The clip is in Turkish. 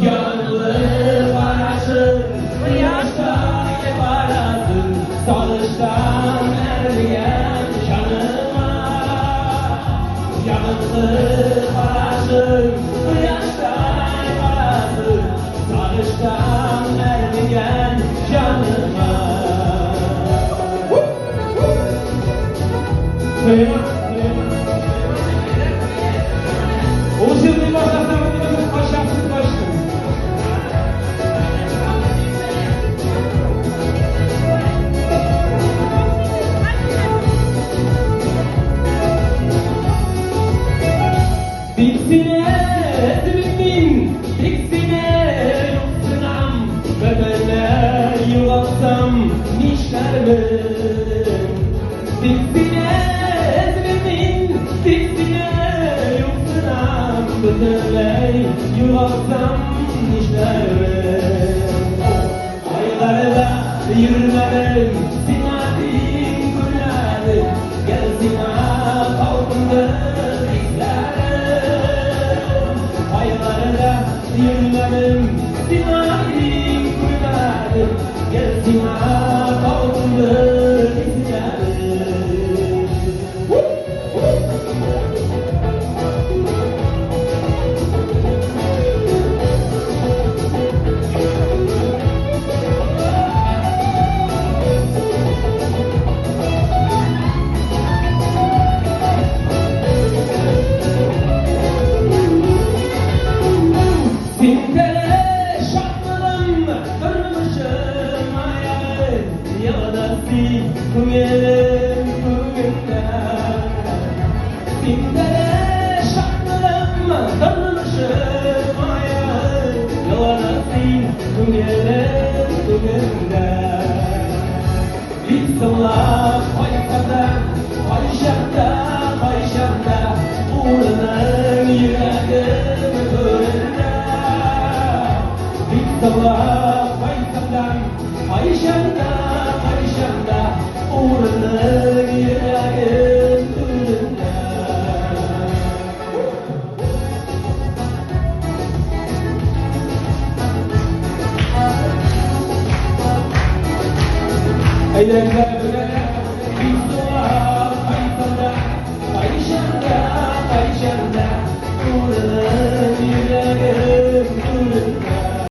Yanlı barajın, bu yaşta barajın, sarıştan eriyen canıma. Yanlı barajın, bu yaşta barajın, sarıştan eriyen canıma. O şimdi başlasam başlasın başlasın. Diksine dibimin, diksine yoksunam, bebeğine yuvasam nişlermin. Diksine dibimin, diksine yoksunam, bebeğine yuvasam nişlermin. Aylarda yürümedim, simatin günlerim, gel sima kalkındır izlerim. Aylarda yürümedim, simatin günlerim, gel sima kalkındır izlerim. Sintere şartlarım kırmışım ayağı, yağdası kumyelim kumyemde. Sintere şartlarım kırmışım ayağı, yağdası kumyelim kumyemde. İnsanlar paykada, payşakta, payşakta, uğrunun yüreğim önünde. İnsanlar paykadan, payşakta, payşakta, uğrunun yüreğim önünde. Eğlenceler